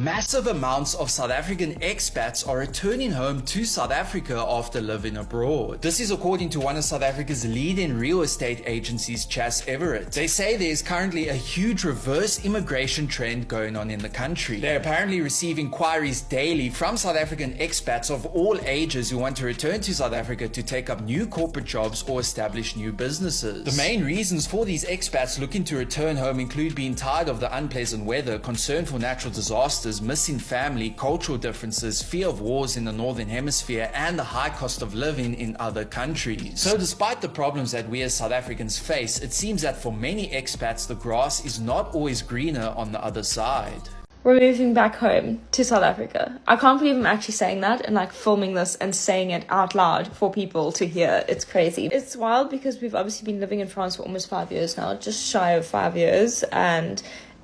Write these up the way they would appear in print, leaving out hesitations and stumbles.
Massive amounts of South African expats are returning home to South Africa after living abroad. This is according to one of South Africa's leading real estate agencies, Chas Everett. They say there is currently a huge reverse immigration trend going on in the country. They apparently receive inquiries daily from South African expats of all ages who want to return to South Africa to take up new corporate jobs or establish new businesses. The main reasons for these expats looking to return home include being tired of the unpleasant weather, concern for natural disasters, missing family, cultural differences, fear of wars in the Northern Hemisphere, and the high cost of living in other countries. So despite the problems that we as South Africans face, it seems that for many expats, the grass is not always greener on the other side. We're moving back home to South Africa. I can't believe I'm actually saying that and like filming this and saying it out loud for people to hear. It's crazy. It's wild because we've obviously been living in France for almost 5 years now, just shy of 5 years, and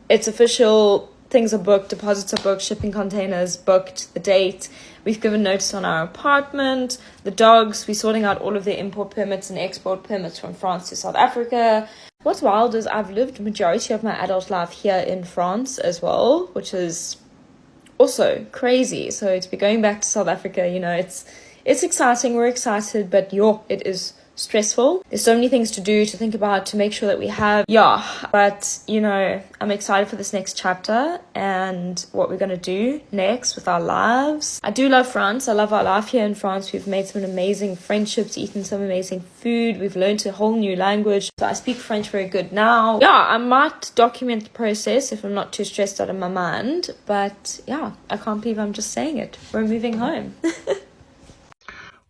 it's official. Things are booked, deposits are booked, shipping containers booked, the date. We've given notice on our apartment, the dogs. We're sorting out all of their import permits and export permits from France to South Africa. What's wild is I've lived majority of my adult life here in France as well, which is also crazy. So to be going back to South Africa, you know, it's exciting. We're excited, but it is stressful. There's so many things to do, to think about, to make sure that we have. But you know, I'm excited for this next chapter and what we're going to do next with our lives. I do love France. I love our life here in France. We've made some amazing friendships, eaten some amazing food. We've learned a whole new language. So I speak French very good now. I might document the process if I'm not too stressed out of my mind. But I can't believe I'm just saying it. We're moving home.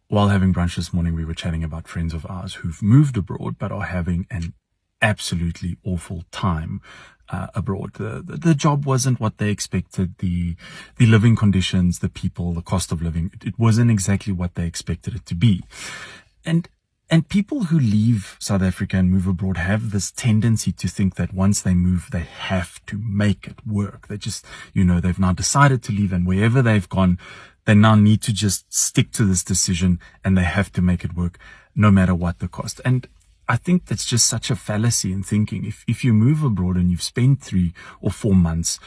While having brunch this morning, we were chatting about friends of ours who've moved abroad but are having an absolutely awful time abroad. The job wasn't what they expected. The living conditions, the people, the cost of living, it wasn't exactly what they expected it to be. And people who leave South Africa and move abroad have this tendency to think that once they move, they have to make it work. They just, they've now decided to leave, and wherever they've gone, they now need to just stick to this decision and they have to make it work no matter what the cost. And I think that's just such a fallacy in thinking. If you move abroad and you've spent 3 or 4 months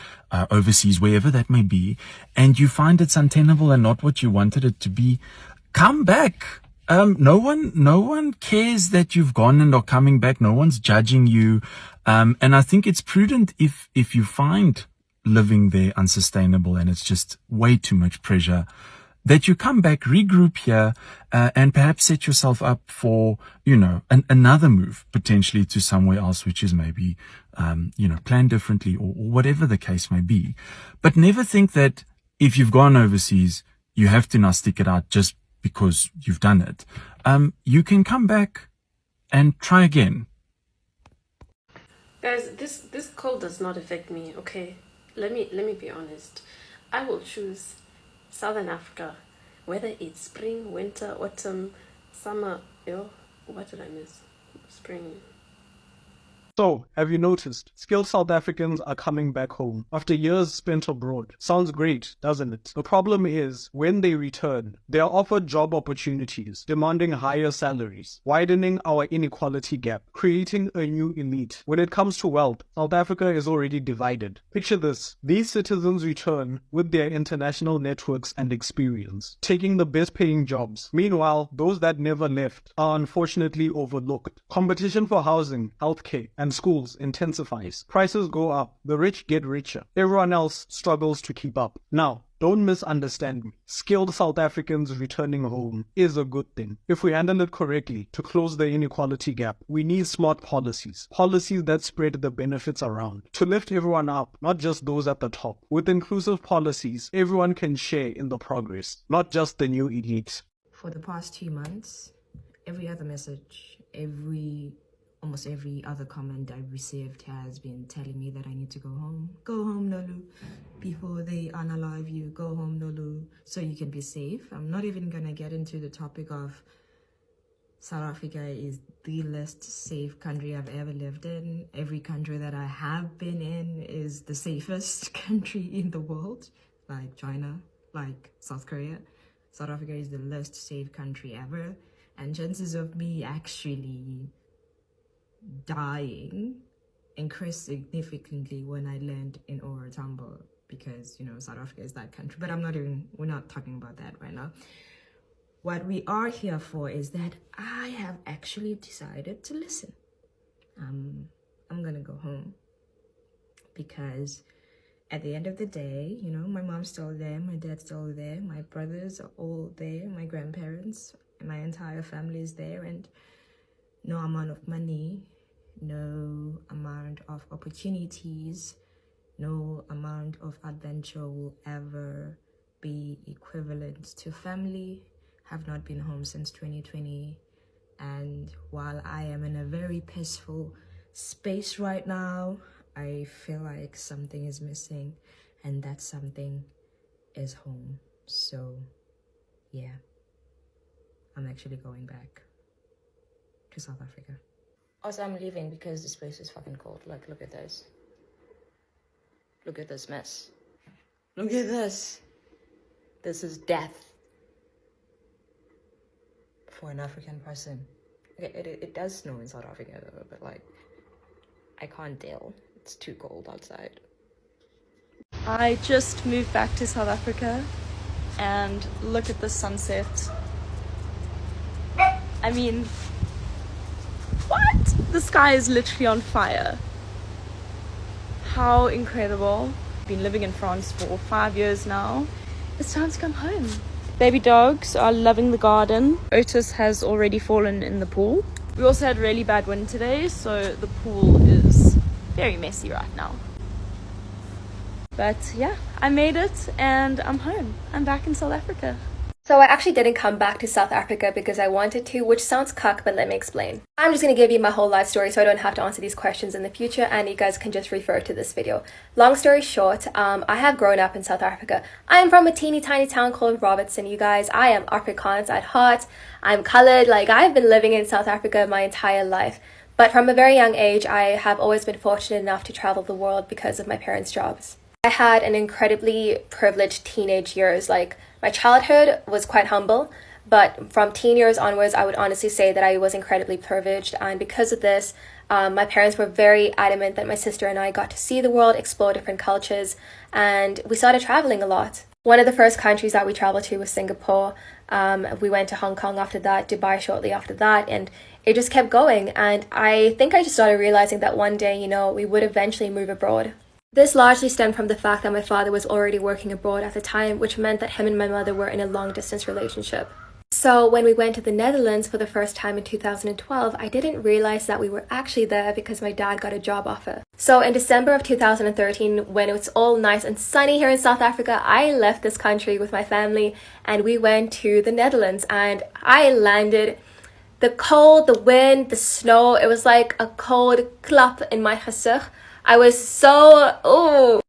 overseas, wherever that may be, and you find it's untenable and not what you wanted it to be, come back. No one cares that you've gone and are coming back. No one's judging you. And I think it's prudent if you find living there unsustainable and it's just way too much pressure, that you come back, regroup here, and perhaps set yourself up for, another move potentially to somewhere else, which is maybe, planned differently or whatever the case may be. But never think that if you've gone overseas, you have to now stick it out just because you've done it. You can come back and try again. Guys, this cold does not affect me, okay? Let me be honest. I will choose Southern Africa, whether it's spring, winter, autumn, summer. What did I miss? Spring. So, have you noticed? Skilled South Africans are coming back home after years spent abroad. Sounds great, doesn't it? The problem is, when they return, they are offered job opportunities, demanding higher salaries, widening our inequality gap, creating a new elite. When it comes to wealth, South Africa is already divided. Picture this. These citizens return with their international networks and experience, taking the best paying jobs. Meanwhile, those that never left are unfortunately overlooked. Competition for housing, healthcare, and schools intensifies. Prices go up. The rich get richer. Everyone else struggles to keep up. Now, don't misunderstand me. Skilled South Africans returning home is a good thing. If we handle it correctly to close the inequality gap, we need smart policies. Policies that spread the benefits around. To lift everyone up, not just those at the top. With inclusive policies, everyone can share in the progress, not just the new elite. For the past 2 months, every other message, almost every other comment I've received has been telling me that I need to go home. Go home, Nolu. Before they unalive you, go home, Nolu, so you can be safe. I'm not even going to get into the topic of South Africa is the least safe country I've ever lived in. Every country that I have been in is the safest country in the world, like China, like South Korea. South Africa is the least safe country ever. And chances of me actually dying increased significantly when I landed in Tambo. because, South Africa is that country. But we're not talking about that right now. What we are here for is that I have actually decided to listen. I'm gonna go home because at the end of the day, my mom's still there, my dad's still there, my brothers are all there, my grandparents, my entire family is there, and no amount of money, no amount of opportunities, no amount of adventure will ever be equivalent to family. Have not been home since 2020, and while I am in a very peaceful space right now, I feel like something is missing, and that something is home. So yeah, I'm actually going back to South Africa. Also, I'm leaving because this place is fucking cold. Like, look at this. Look at this mess. Look at this. This is death for an African person. Okay, it does snow in South Africa though, but like, I can't deal. It's too cold outside. I just moved back to South Africa and look at the sunset. I mean, what? The sky is literally on fire. How incredible. I've been living in France for 5 years now. It's time to come home. Baby dogs are loving the garden. Otis has already fallen in the pool. We also had really bad wind today, so the pool is very messy right now. But yeah, I made it and I'm home. I'm back in South Africa. So I actually didn't come back to South Africa because I wanted to, which sounds cuck, but let me explain. I'm just going to give you my whole life story so I don't have to answer these questions in the future, and you guys can just refer to this video. Long story short, I have grown up in South Africa. I am from a teeny tiny town called Robertson, you guys. I am Afrikaans at heart. I'm colored. Like, I've been living in South Africa my entire life. But from a very young age, I have always been fortunate enough to travel the world because of my parents' jobs. I had an incredibly privileged teenage years. Like, my childhood was quite humble, but from teen years onwards, I would honestly say that I was incredibly privileged. And because of this, my parents were very adamant that my sister and I got to see the world, explore different cultures, and we started traveling a lot. One of the first countries that we traveled to was Singapore. We went to Hong Kong after that, Dubai shortly after that, and it just kept going. And I think I just started realizing that one day, we would eventually move abroad. This largely stemmed from the fact that my father was already working abroad at the time, which meant that him and my mother were in a long-distance relationship. So when we went to the Netherlands for the first time in 2012, I didn't realize that we were actually there because my dad got a job offer. So in December of 2013, when it was all nice and sunny here in South Africa, I left this country with my family and we went to the Netherlands, and I landed. The cold, the wind, the snow, it was like a cold klap in my gezicht. I was so,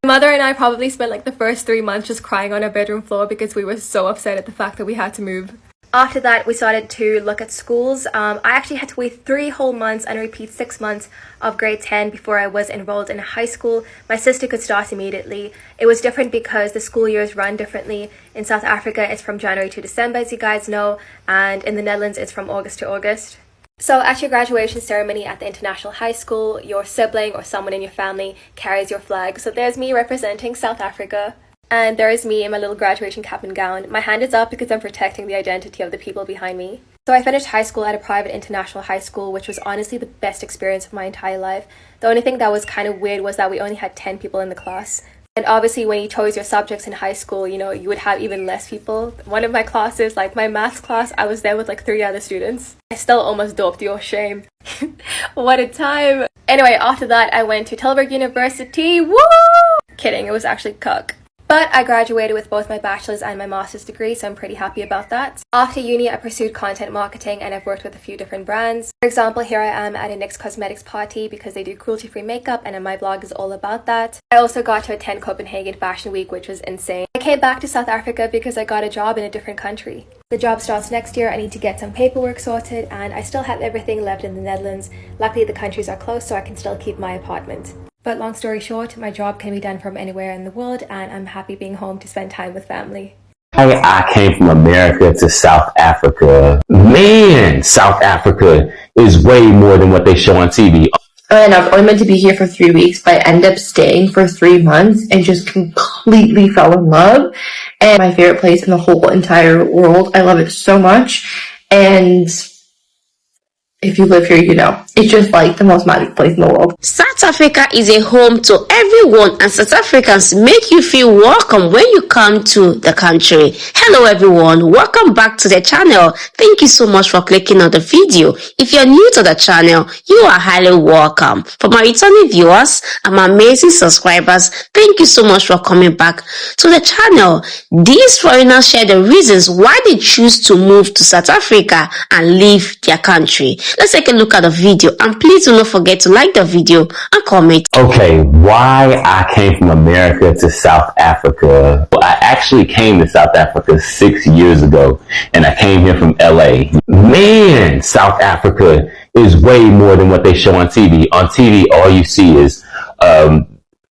My mother and I probably spent like the first 3 months just crying on our bedroom floor because we were so upset at the fact that we had to move. After that, we started to look at schools. I actually had to wait 3 whole months and repeat 6 months of grade 10 before I was enrolled in high school. My sister could start immediately. It was different because the school years run differently. In South Africa, it's from January to December, as you guys know, and in the Netherlands, it's from August to August. So at your graduation ceremony at the international high school, your sibling or someone in your family carries your flag. So there's me representing South Africa. And there is me in my little graduation cap and gown. My hand is up because I'm protecting the identity of the people behind me. So I finished high school at a private international high school, which was honestly the best experience of my entire life. The only thing that was kind of weird was that we only had 10 people in the class. And obviously when you chose your subjects in high school, you would have even less people. One of my classes, like my maths class, I was there with like 3 other students. I still almost doped, your shame. What a time. Anyway, after that, I went to Tilburg University. Woo! Kidding, it was actually cuck. But I graduated with both my bachelor's and my master's degree, so I'm pretty happy about that. After uni, I pursued content marketing and I've worked with a few different brands. For example, here I am at a NYX Cosmetics party because they do cruelty-free makeup and my blog is all about that. I also got to attend Copenhagen Fashion Week, which was insane. I came back to South Africa because I got a job in a different country. The job starts next year. I need to get some paperwork sorted and I still have everything left in the Netherlands. Luckily, the countries are close, so I can still keep my apartment. But long story short, my job can be done from anywhere in the world and I'm happy being home to spend time with family. I came from America to South Africa. Man, South Africa is way more than what they show on TV. And I was only meant to be here for 3 weeks, but I ended up staying for 3 months and just completely fell in love. And my favorite place in the whole entire world. I love it so much. And if you live here, you know, it's just like the most magic place in the world. South Africa is a home to everyone, and South Africans make you feel welcome when you come to the country. Hello everyone, welcome back to the channel. Thank you so much for clicking on the video. If you're new to the channel, you are highly welcome. For my returning viewers and my amazing subscribers, thank you so much for coming back to the channel. These foreigners share the reasons why they choose to move to South Africa and leave their country. Let's take a look at the video, and please do not forget to like the video and comment. Okay, why I came from America to South Africa. Well, I actually came to South Africa 6 years ago, and I came here from LA. Man, South Africa is way more than what they show on TV. On TV, all you see is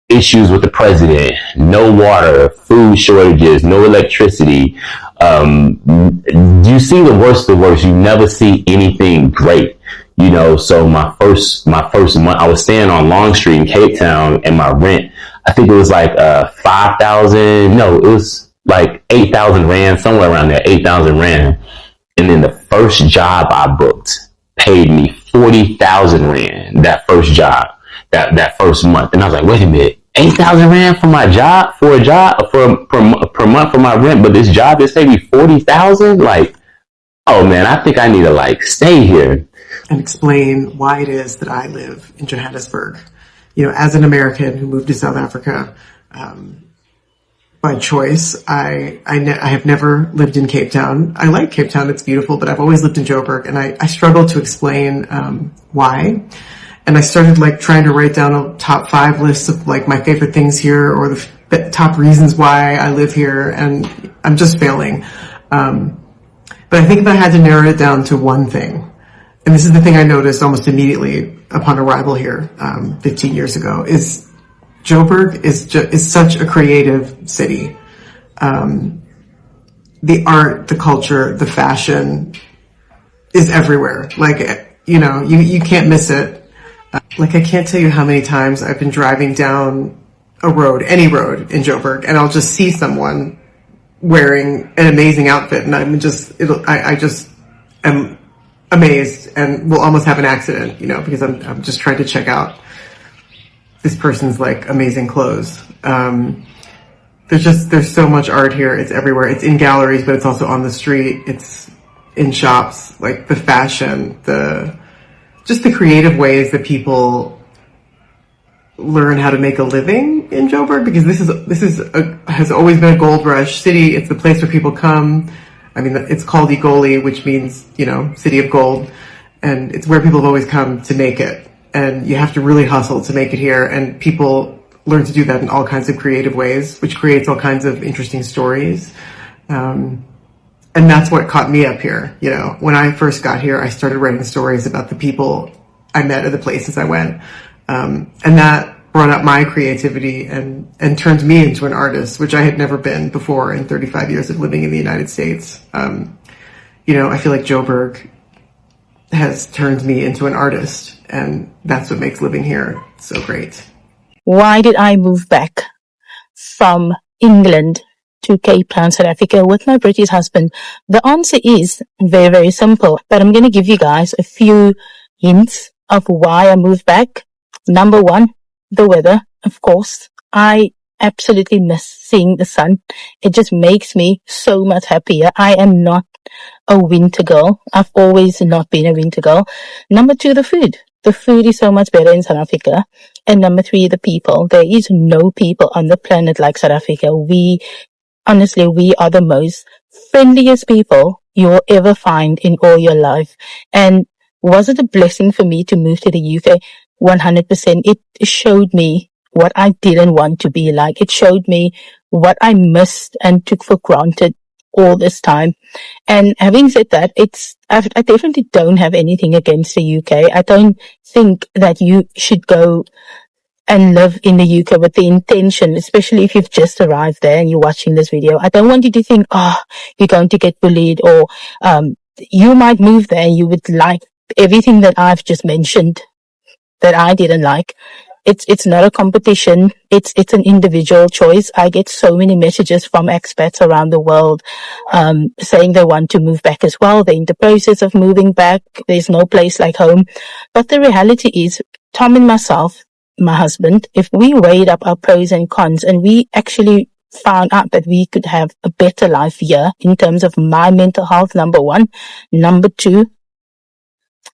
issues with the president, no water, food shortages, no electricity. You see the worst of the worst. You never see anything great. You know, so my first month, I was staying on Long Street in Cape Town, and my rent, I think it was like 5,000, no, it was like 8,000 Rand, somewhere around there, 8,000 Rand. And then the first job I booked paid me 40,000 Rand, that first job, that first month. And I was like, wait a minute, 8,000 Rand for my job, per month for my rent, but this job is paid me 40,000? Like, oh man, I think I need to like stay here. And explain why it is that I live in Johannesburg. You know, as an American who moved to South Africa by choice, I have never lived in Cape Town. I like Cape Town, it's beautiful, but I've always lived in Joburg, and I struggled to explain why. And I started like trying to write down a top 5 list of like my favorite things here, or the top reasons why I live here, and I'm just failing. But I think if I had to narrow it down to one thing, and this is the thing I noticed almost immediately upon arrival here 15 years ago, is Joburg is such a creative city. The art, the culture, the fashion is everywhere. Like, you know, you can't miss it. Like, I can't tell you how many times I've been driving down a road, any road in Joburg, and I'll just see someone wearing an amazing outfit, and I just am amazed and will almost have an accident, you know, because I'm just trying to check out this person's like amazing clothes. There's so much art here. It's everywhere. It's in galleries, but it's also on the street. It's in shops, like the fashion, just the creative ways that people learn how to make a living in Joburg, because this has always been a gold rush city. It's the place where people come. I mean, it's called Igoli, which means, you know, city of gold. And it's where people have always come to make it. And you have to really hustle to make it here. And people learn to do that in all kinds of creative ways, which creates all kinds of interesting stories. And that's what caught me up here. You know, when I first got here, I started writing stories about the people I met at the places I went. And that brought up my creativity and turned me into an artist, which I had never been before in 35 years of living in the United States. You know, I feel like Joburg has turned me into an artist, and that's what makes living here so great. Why did I move back from England to Cape Town, South Africa with my British husband? The answer is very, very simple, but I'm going to give you guys a few hints of why I moved back. Number one, the weather, of course. I absolutely miss seeing the sun. It just makes me so much happier. I am not a winter girl. I've always not been a winter girl. Number two, the food. The food is so much better in South Africa. And number three, the people. There is no people on the planet like South Africa. Honestly, we are the most friendliest people you will ever find in all your life. And was it a blessing for me to move to the UK? 100%. It showed me what I didn't want to be like. It showed me what I missed and took for granted all this time. And having said that, I definitely don't have anything against the UK. I don't think that you should go and live in the UK with the intention, especially if you've just arrived there and you're watching this video. I don't want you to think, you're going to get bullied, or you might move there and you would like everything that I've just mentioned. that I didn't like. It's not a competition. It's an individual choice. I get so many messages from expats around the world, saying they want to move back as well. They're in the process of moving back. There's no place like home. But the reality is, Tom and myself, my husband, if we weighed up our pros and cons and we actually found out that we could have a better life here in terms of my mental health, number one. Number two,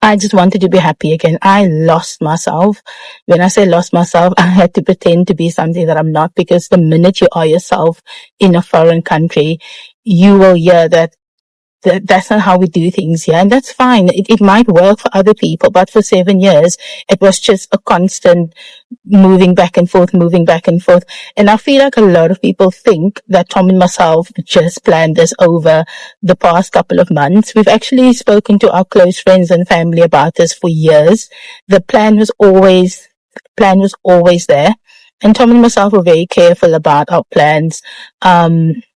I just wanted to be happy again. I lost myself. When I say lost myself, I had to pretend to be something that I'm not, because the minute you are yourself in a foreign country, you will hear that that's not how we do things here. And that's fine. It might work for other people, but for 7 years, it was just a constant moving back and forth, moving back and forth. And I feel like a lot of people think that Tom and myself just planned this over the past couple of months. We've actually spoken to our close friends and family about this for years. The plan was always there. And Tom and myself were very careful about our plans.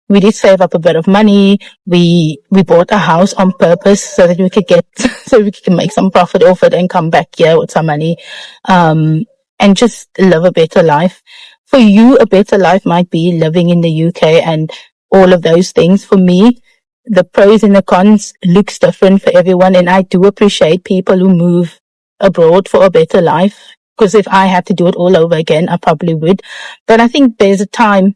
We did save up a bit of money. We bought a house on purpose so that we could make some profit off it and come back here with some money, and just live a better life. For you, a better life might be living in the UK and all of those things. For me, the pros and the cons looks different for everyone. And I do appreciate people who move abroad for a better life, because if I had to do it all over again, I probably would. But I think there's a time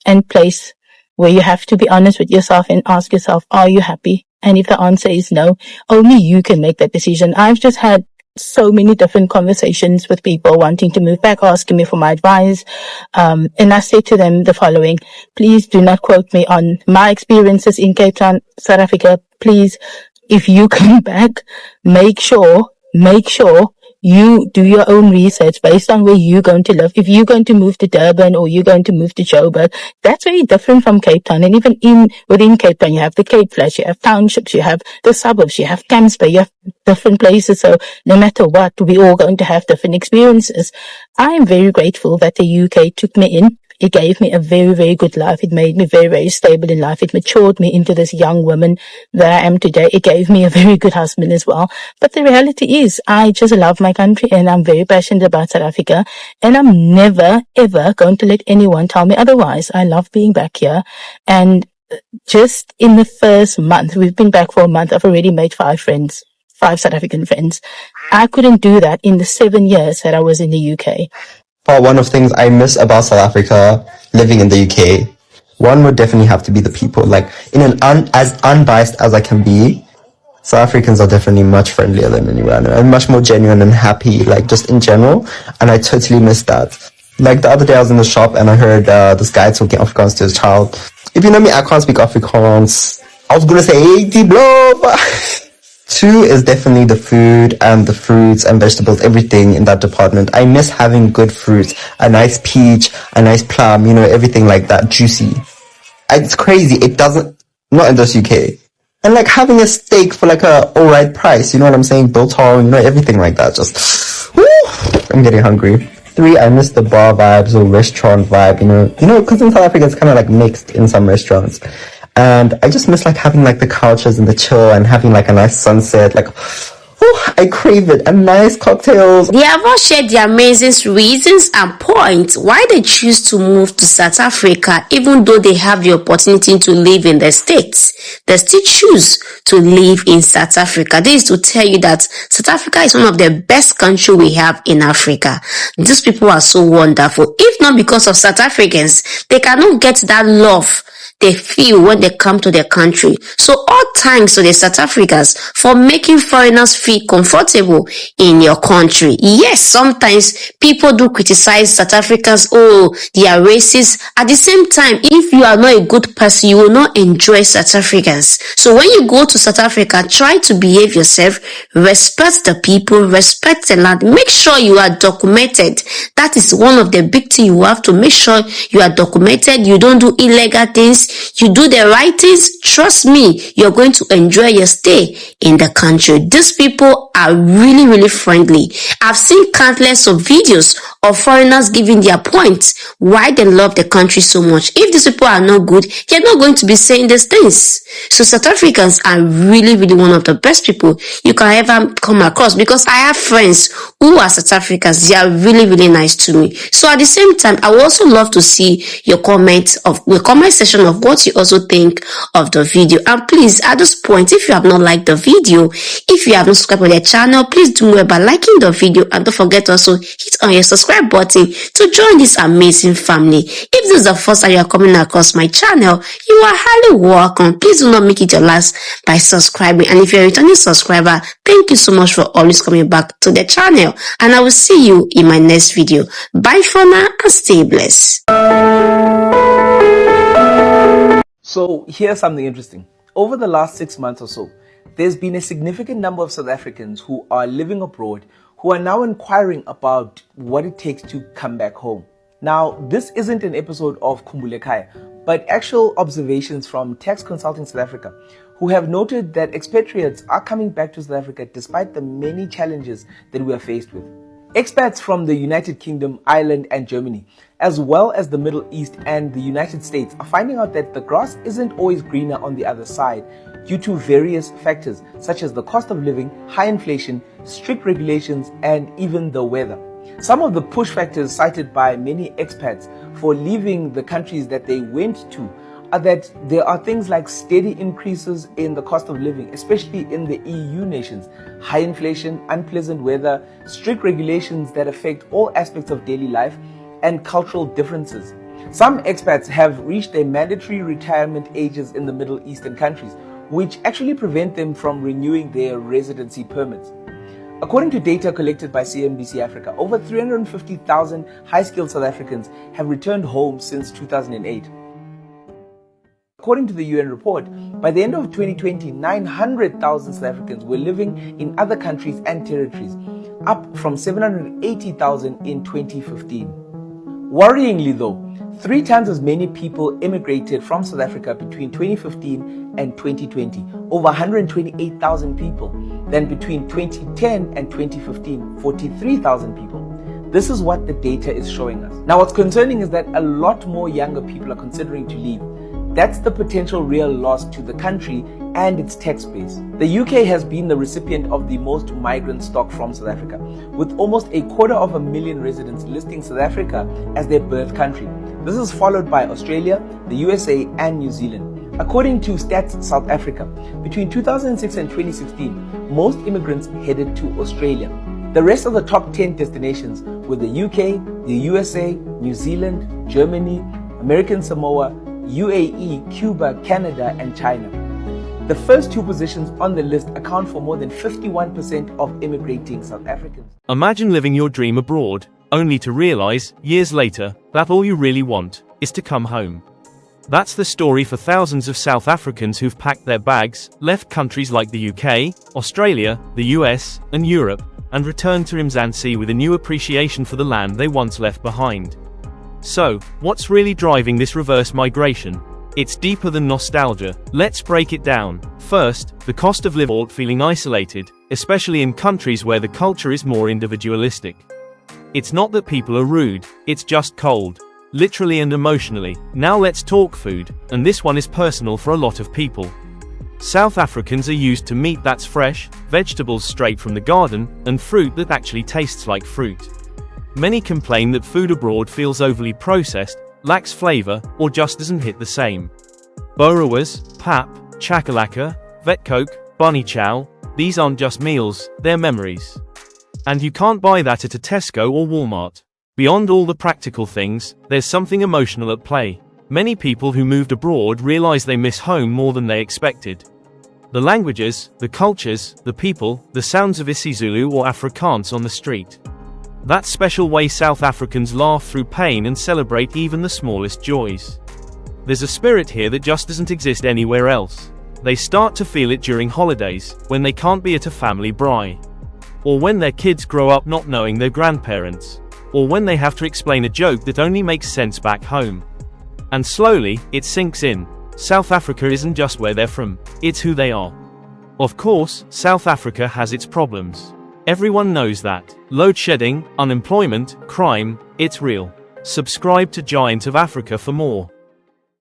and place where you have to be honest with yourself and ask yourself, are you happy? And if the answer is no, only you can make that decision. I've just had so many different conversations with people wanting to move back, asking me for my advice. And I said to them the following: please do not quote me on my experiences in Cape Town, South Africa. Please, if you come back, make sure you do your own research based on where you're going to live. If you're going to move to Durban or you're going to move to Joburg, that's very different from Cape Town. And even within Cape Town, you have the Cape Flats, you have townships, you have the suburbs, you have Camps Bay, you have different places. So no matter what, we're all going to have different experiences. I am very grateful that the UK took me in. It gave me a very, very good life. It made me very, very stable in life. It matured me into this young woman that I am today. It gave me a very good husband as well. But the reality is, I just love my country and I'm very passionate about South Africa. And I'm never, ever going to let anyone tell me otherwise. I love being back here. And just in the first month, we've been back for a month, I've already made 5 South African friends. I couldn't do that in the 7 years that I was in the UK. One of the things I miss about South Africa, living in the UK, one would definitely have to be the people. Like, in as unbiased as I can be, South Africans are definitely much friendlier than anywhere I know, and much more genuine and happy, like, just in general. And I totally miss that. Like, the other day I was in the shop and I heard this guy talking Afrikaans to his child. If you know me, I can't speak Afrikaans. I was gonna say 80 blow. 2 is definitely the food and the fruits and vegetables, everything in that department. I miss having good fruits, a nice peach, a nice plum, everything like that, juicy. It's crazy. It doesn't, not in this UK. And like having a steak for like a alright price, you know what I'm saying? Biltong, everything like that. Just, whoo, I'm getting hungry. 3, I miss the bar vibes or restaurant vibe, because in South Africa it's kind of like mixed in some restaurants. And I just miss like having like the couches and the chill and having like a nice sunset. Like, oh, I crave it. And nice cocktails. They have all shared their amazing reasons and points why they choose to move to South Africa, even though they have the opportunity to live in the States. They still choose to live in South Africa. This is to tell you that South Africa is one of the best countries we have in Africa. These people are so wonderful. If not because of South Africans, they cannot get that love they feel when they come to their country. So all thanks to the South Africans for making foreigners feel comfortable in your country. Yes, sometimes people do criticize South Africans, oh, they are racist. At the same time, if you are not a good person, you will not enjoy South Africans. So when you go to South Africa, try to behave yourself, respect the people, respect the land, make sure you are documented. That is one of the big things. You have to make sure you are documented, you don't do illegal things, you do the right things. Trust me, you're going to enjoy your stay in the country. These people are really, really friendly. I've seen countless of videos of foreigners giving their points why they love the country so much. If these people are not good, they're not going to be saying these things. So South Africans are really, really one of the best people you can ever come across, because I have friends who are South Africans. They are really, really nice to me. So at the same time, I would also love to see your comments of the comment section of what you also think of the video. And please, at this point, if you have not liked the video, if you have not subscribed to the channel, please do well by liking the video, and don't forget to also hit on your subscribe button to join this amazing family. If this is the first time you are coming across my channel, you are highly welcome. Please do not make it your last by subscribing, and if you're a returning subscriber, thank you so much for always coming back to the channel, and I will see you in my next video. Bye for now and stay blessed. So here's something interesting. Over the last 6 months or so, there's been a significant number of South Africans who are living abroad who are now inquiring about what it takes to come back home. Now, this isn't an episode of Khumbule Ekhaya, but actual observations from Tax Consulting South Africa, who have noted that expatriates are coming back to South Africa despite the many challenges that we are faced with. Expats from the United Kingdom, Ireland and Germany, as well as the Middle East and the United States, are finding out that the grass isn't always greener on the other side due to various factors such as the cost of living, high inflation, strict regulations and even the weather. Some of the push factors cited by many expats for leaving the countries that they went to are that there are things like steady increases in the cost of living, especially in the EU nations, high inflation, unpleasant weather, strict regulations that affect all aspects of daily life, and cultural differences. Some expats have reached their mandatory retirement ages in the Middle Eastern countries, which actually prevent them from renewing their residency permits. According to data collected by CNBC Africa, over 350,000 high-skilled South Africans have returned home since 2008. According to the UN report, by the end of 2020, 900,000 South Africans were living in other countries and territories, up from 780,000 in 2015. Worryingly though, 3 times as many people immigrated from South Africa between 2015 and 2020, over 128,000 people, than between 2010 and 2015, 43,000 people. This is what the data is showing us. Now what's concerning is that a lot more younger people are considering to leave. That's the potential real loss to the country and its tax base. The UK has been the recipient of the most migrant stock from South Africa, with almost 250,000 residents listing South Africa as their birth country. This is followed by Australia, the USA and New Zealand. According to Stats South Africa, between 2006 and 2016, most immigrants headed to Australia. The rest of the top 10 destinations were the UK, the USA, New Zealand, Germany, American Samoa, UAE, Cuba, Canada and China. The first 2 positions on the list account for more than 51% of immigrating South Africans. Imagine living your dream abroad, only to realize, years later, that all you really want is to come home. That's the story for thousands of South Africans who've packed their bags, left countries like the UK, Australia, the US, and Europe, and returned to Mzansi with a new appreciation for the land they once left behind. So, what's really driving this reverse migration? It's deeper than nostalgia. Let's break it down. First, the cost of living, feeling isolated, especially in countries where the culture is more individualistic. It's not that people are rude, it's just cold, literally and emotionally. Now let's talk food, and this one is personal for a lot of people. South Africans are used to meat that's fresh, vegetables straight from the garden, and fruit that actually tastes like fruit. Many complain that food abroad feels overly processed, lacks flavor, or just doesn't hit the same. Boerewors, pap, chakalaka, vetkoek, bunny chow, these aren't just meals, they're memories. And you can't buy that at a Tesco or Walmart. Beyond all the practical things, there's something emotional at play. Many people who moved abroad realize they miss home more than they expected. The languages, the cultures, the people, the sounds of isiZulu or Afrikaans on the street. That special way South Africans laugh through pain and celebrate even the smallest joys. There's a spirit here that just doesn't exist anywhere else. They start to feel it during holidays, when they can't be at a family braai. Or when their kids grow up not knowing their grandparents. Or when they have to explain a joke that only makes sense back home. And slowly, it sinks in. South Africa isn't just where they're from, it's who they are. Of course, South Africa has its problems. Everyone knows that. Load shedding, unemployment, crime, it's real. Subscribe to Giant of Africa for more.